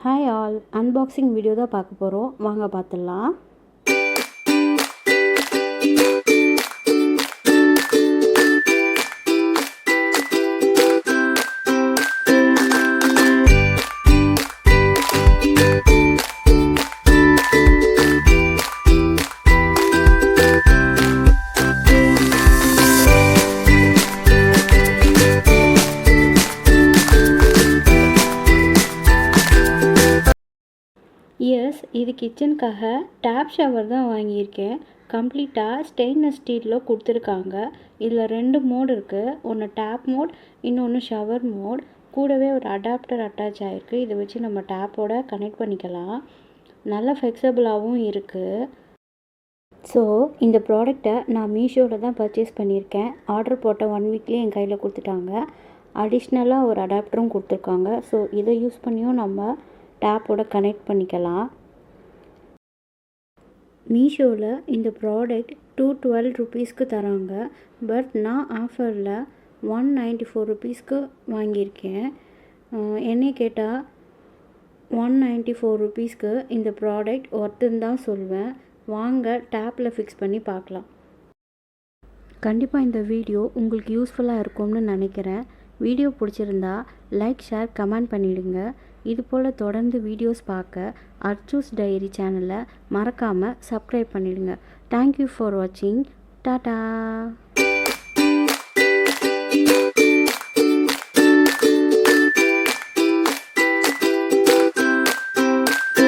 Hi all, unboxing video தான் பார்க்க போகிறோம். வாங்க பார்த்துடலாம். எஸ், இது கிச்சனுக்காக டேப் ஷவர் தான் வாங்கியிருக்கேன். கம்ப்ளீட்டாக ஸ்டெயின்லெஸ் ஸ்டீலில் கொடுத்துருக்காங்க. இதில் 2 மோட் இருக்குது. ஒன்று டேப் மோட், இன்னொன்று ஷவர் மோட். கூடவே ஒரு அடாப்டர் அட்டாச் ஆகிருக்கு. இதை வச்சு நம்ம டேப்போட கனெக்ட் பண்ணிக்கலாம். நல்ல ஃப்ளெக்சிபிளாகவும் இருக்குது. ஸோ இந்த ப்ராடக்டை நான் மீஷோவில் தான் பர்ச்சேஸ் பண்ணியிருக்கேன். ஆர்டர் போட்ட 1 வீக்லேயே என் கையில் கொடுத்துட்டாங்க. அடிஷ்னலாக ஒரு அடாப்டரும் கொடுத்துருக்காங்க. ஸோ இதை யூஸ் பண்ணியும் நம்ம டேப்போட கனெக்ட் பண்ணிக்கலாம். மீஷோவில் இந்த ப்ராடக்ட் 212 ருபீஸ்க்கு தராங்க. பட் நான் ஆஃபரில் 194 ருபீஸ்க்கு வாங்கியிருக்கேன். என்னை கேட்டால் 194 ருபீஸ்க்கு இந்த ப்ராடக்ட் ஒர்த்துன்னு தான் சொல்வேன். வாங்க டேப்பில் ஃபிக்ஸ் பண்ணி பார்க்கலாம். கண்டிப்பாக இந்த வீடியோ உங்களுக்கு யூஸ்ஃபுல்லாக இருக்கும்னு நினைக்கிறேன். வீடியோ பிடிச்சிருந்தா லைக், ஷேர், கமெண்ட் பண்ணிவிடுங்க. இது போல் தொடர்ந்து வீடியோஸ் பார்க்க அர்ச்சூஸ் டைரி சேனலை மறக்காமல் சப்ஸ்கிரைப் பண்ணிவிடுங்க. தேங்க்யூ ஃபார் வாட்சிங். டாடா.